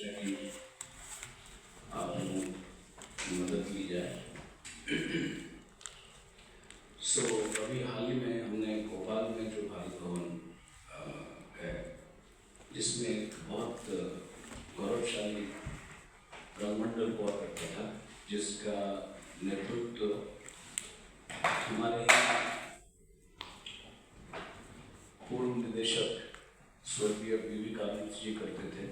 सोचा कि आप लोगों की मदद ली जाए। अभी हाल ही में हमने भोपाल में जो भारत भवन है, जिसमें एक बहुत गौरवशाली रंगमंडल हुआ करता था, जिसका नेतृत्व हमारे पूर्व निदेशक स्वर्गीय बीवी कार्मिक जी करते थे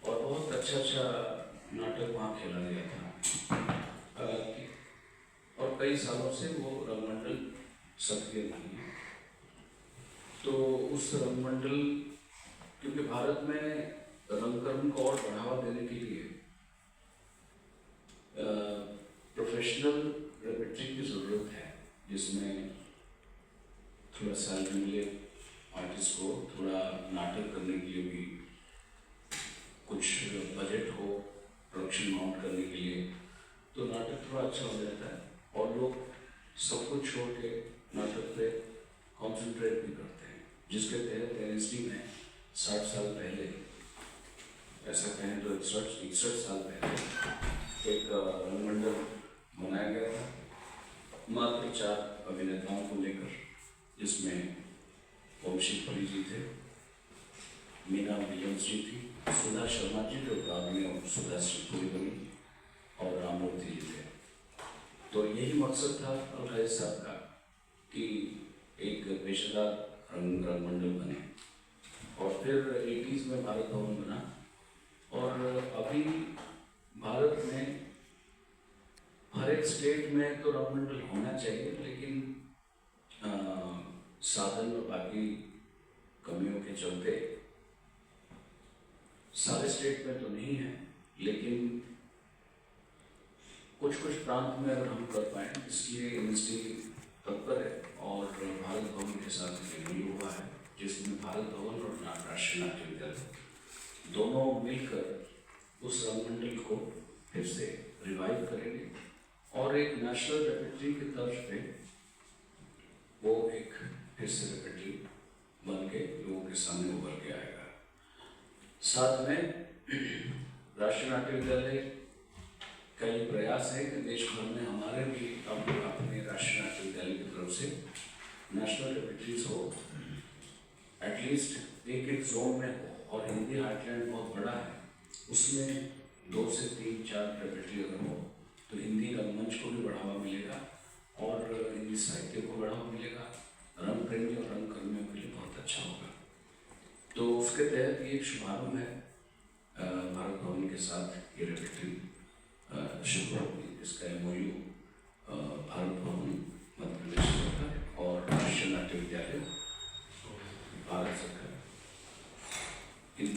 और बहुत अच्छा नाटक वहाँ खेला गया था। और कई सालों से वो रंगमंडल सक्रिय नहीं है। तो उस रंगमंडल, क्योंकि भारत में रंगकर्म को और बढ़ावा देने के लिए प्रोफेशनल रेपेट्री की ज़रूरत है, जिसमें थोड़ा सैलरी मिले आर्टिस्ट को, थोड़ा नाटक करने के लिए भी कुछ बजट हो, प्रोडक्शन माउंट करने के लिए, तो नाटक थोड़ा अच्छा हो जाता है और लोग सब कुछ छोड़ के नाटक पे कॉन्सेंट्रेट भी करते हैं। जिसके तहत एनएसडी में 60 साल पहले, ऐसा कहें तो 61 साल पहले एक रंगमंडल बनाया गया था, मात्र 4 अभिनेताओं को लेकर, जिसमें वंशी पुरी जी थे, मीना विलियम्स जी थी, सुधा शर्मा जी जो बाद में सुधा श्रीपुरी बनी, और राममूर्ति जी थे। तो यही मकसद था अलराज साहब का कि एक पेशेदार रंगमंडल बने। और फिर 80s में भारत भवन बना, और अभी भारत में हर एक स्टेट में तो रंगमंडल होना चाहिए, लेकिन साधन और बाकी कमियों के चलते सारे स्टेट में तो नहीं है, लेकिन कुछ प्रांत में अगर हम कर पाएँ, इसलिए एनएसडी तत्पर है। और भारत भवन के साथ एमओयू हुआ है, जिसमें भारत भवन और राष्ट्रीय नाट्य विद्यालय दोनों मिलकर उस रंगमंडल को फिर से रिवाइव करेंगे और एक नेशनल रेपेट्री की तर्ज पे वो एक फिर से रेपेट्री बन के लोगों के सामने उभर के आएगा। साथ में राष्ट्रीय नाट्य विद्यालय का ये प्रयास है कि देश भर में हमारे भी अपने राष्ट्रीय नाट्य विद्यालय की तरफ से नेशनल रेपेट्रीज हो, एटलीस्ट एक जोन में हो। और हिंदी हार्टलैंड बहुत बड़ा है, उसमें 2 से 3, 4 रेपेट्री अगर हो तो हिंदी रंगमंच को भी बढ़ावा मिलेगा और हिंदी साहित्य को बढ़ावा मिलेगा, रंग प्रेमी और रंग कर्मियों के लिए बहुत अच्छा होगा। तो उसके तहत ये एक शुभारंभ है भारत भवन के साथ ये रेपेट्री शुरू होगी, जिसका एमओयू भारत भवन मध्य प्रदेश सरकार और राष्ट्रीय नाट्य विद्यालय भारत सरकार, इन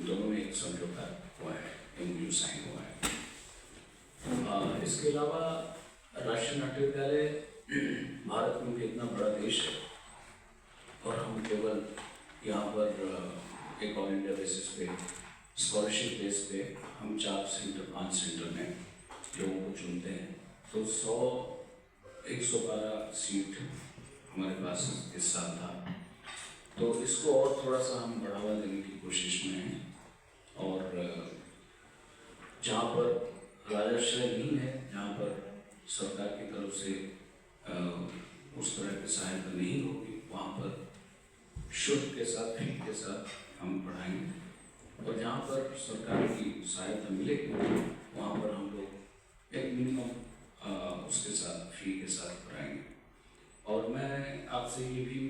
दोनों में एक समझौता हुआ है, एमओयू साइन हुआ है। इसके अलावा राष्ट्रीय नाट्य विद्यालय भारत में भी इतना बड़ा देश है और हम केवल यहाँ पर एक ऑल इंडिया बेसिस पे, स्कॉलरशिप बेस पे हम 4 सेंटर 5 सेंटर में लोगों को चुनते हैं, तो 112 सीट हमारे पास इस साल था। तो इसको और थोड़ा सा हम बढ़ावा देने की कोशिश में हैं, और जहाँ पर राजस्व नहीं है, जहाँ पर सरकार की तरफ से उस तरह की सहायता नहीं होगी, वहाँ पर शुल्क के साथ, फी के साथ हम पढ़ाएंगे। और जहाँ पर सरकार की सहायता मिलेगी वहाँ पर हम लोग एक मिनिमम उसके साथ, फी के साथ पढ़ाएंगे। और मैं आपसे ये भी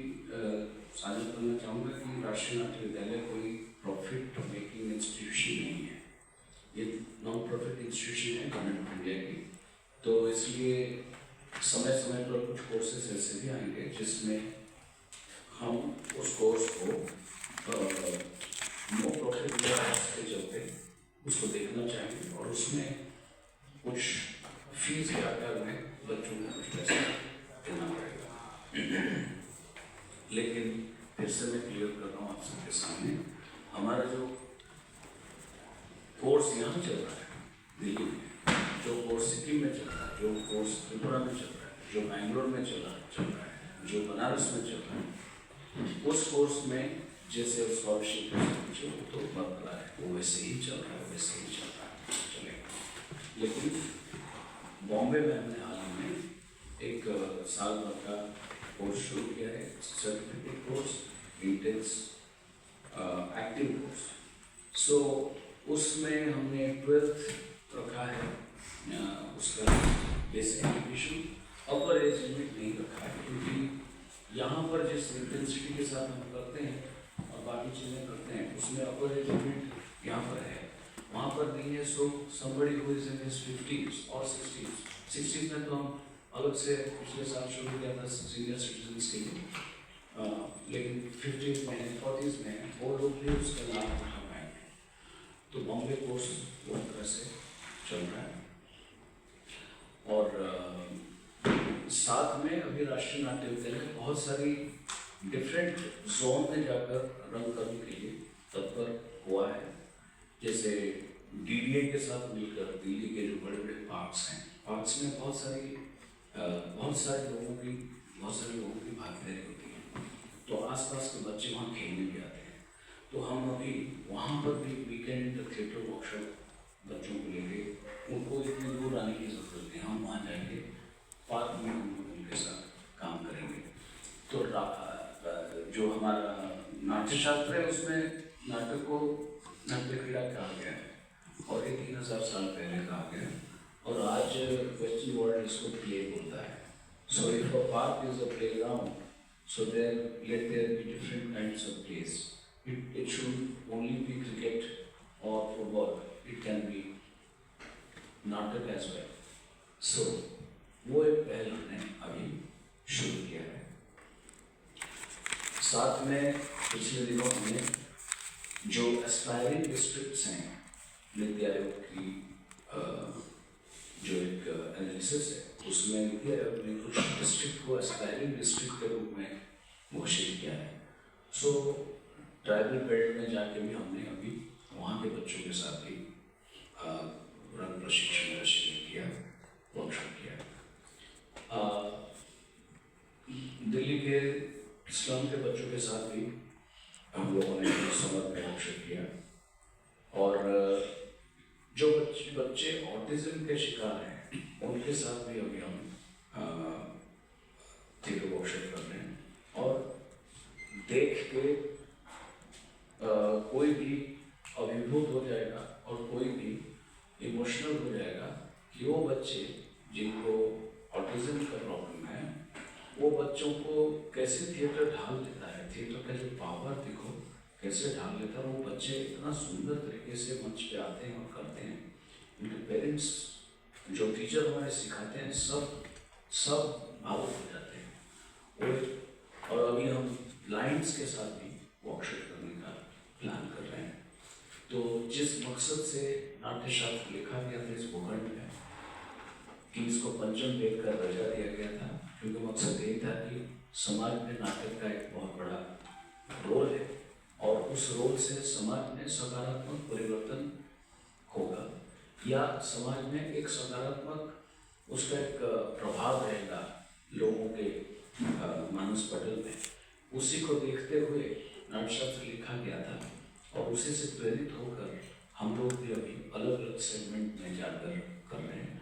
साझा करना चाहूँगा कि राष्ट्रीय नाट्य विद्यालय कोई प्रॉफिट मेकिंग इंस्टीट्यूशन नहीं है, ये नॉन प्रॉफिट इंस्टीट्यूशन है गवर्नमेंट ऑफ इंडिया की। तो इसलिए समय पर कुछ कोर्सेज ऐसे भी आएंगे जिसमें हम उस कोर्स को नो प्रॉफिट के चलते उसको देखना चाहेंगे, और उसमें कुछ फीस के आकार में बच्चों को कुछ पैसा देना पड़ेगा। लेकिन फिर से मैं क्लियर कर रहा हूँ आप सबके सामने, हमारा जो कोर्स यहाँ चल रहा है दिल्ली में, जो कोर्स सिक्किम में चल रहा है, जो कोर्स त्रिपुरा में चल रहा है, जो बैंगलोर में चल रहा है, जो बनारस में चल रहा है, उस कोर्स में जैसे स्कॉलरशिप जो तो बरकरार है, वो वैसे ही चल रहा है, वैसे ही चल रहा है, चलेगा। लेकिन बॉम्बे में हमने हाल में एक साल भर का कोर्स शुरू किया है, certificate course, intense active course. So उसमें हमने 12th रखा है, उसका basic education. Upper age limit नहीं रखा है, क्योंकि यहाँ पर जिस इंटेंसिटी के साथ हम करते हैं और बाकी चीज़ें करते हैं, उसमें अपर एज लिमिट यहाँ पर है, वहाँ पर नहीं है। सो somebody who is in his 50s और 60s में तो हम अलग से पिछले साल शुरू किया था सीनियर सिटीजन्स के लिए, लेकिन 50s में 40s में वो लोग भी उसका लाभ उठा पाएंगे। तो बॉम्बे कोर्स वो तरह से चल रहा है। और साथ में अभी राष्ट्रीय नाट्य विद्यालय बहुत सारी डिफरेंट जोन में जाकर रन करने के लिए तत्पर हुआ है। जैसे डीडीए के साथ मिलकर दिल्ली के जो बड़े बड़े पार्क्स हैं, पार्क्स में बहुत सारे लोगों की भागीदारी होती है, तो आसपास के बच्चे वहाँ खेलने भी आते हैं। तो हम अभी वहाँ पर भी वीकेंड थिएटर वर्कशॉप बच्चों को लेंगे, उनको इतनी दूर आने की ज़रूरत नहीं, हम वहाँ जाएंगे, पार्क में हम उनके साथ काम करेंगे। तो जो हमारा नाट्य शास्त्र है उसमें नाटक को नाट्य क्रीड़ा कहा गया है और ये 3000 साल पहले कहा गया है, और आज वेस्टर्न वर्ल्ड इसको प्ले बोलता है। So if a park is a playground, so let there be different kinds of plays. It should only be cricket or football. It can be नाटक as well. So वो एक पहल हमने अभी शुरू किया है। साथ में पिछले दिनों हमने जो एस्पायरिंग डिस्ट्रिक्ट्स हैं, नीति आयोग की जो एक एनालिसिस है, उसमें नीति आयोग ने कुछ डिस्ट्रिक्ट को एस्पायरिंग डिस्ट्रिक्ट के रूप में घोषित किया है। सो ट्राइबल बेल्ट में जाके भी हमने अभी वहाँ के बच्चों के साथ भी रंग प्रशिक्षण का शिविर किया, वर्कशॉप किया। दिल्ली के स्लम के बच्चों के साथ भी हम लोगों ने समर में वर्कशॉप किया, और जो बच्चे ऑटिज्म के शिकार हैं उनके साथ भी अभी हम थिएटर वर्कशॉप कर रहे हैं। और देख के कोई भी अभिभूत हो जाएगा और कोई भी इमोशनल हो जाएगा कि वो बच्चे जिनको ऑटिज्म का प्रॉब्लम है, वो बच्चों को कैसे थिएटर ढाल देता है, थिएटर का जो पावर देखो कैसे ढाल लेता है। वो बच्चे इतना सुंदर तरीके से मंच पे आते हैं और करते हैं। उनके पेरेंट्स, जो टीचर हमारे सिखाते हैं, सब भावुक हो जाते हैं। और अभी हम लाइन्स के साथ भी वर्कशॉप करने का प्लान कर रहे हैं। तो जिस मकसद से नाट्य शास्त्र लिखा गया था इस भूखंड में कि इसको पंचम वेद का दर्जा दिया गया था, क्योंकि मकसद यही था कि समाज में नाटक का एक बहुत बड़ा रोल है और उस रोल से समाज में सकारात्मक परिवर्तन होगा, या समाज में एक सकारात्मक उसका एक प्रभाव रहेगा लोगों के मानस पटल में। उसी को देखते हुए नाट्यशास्त्र लिखा गया था, और उसी से प्रेरित होकर हम लोग भी अभी अलग अलग सेगमेंट में जाकर कर रहे हैं।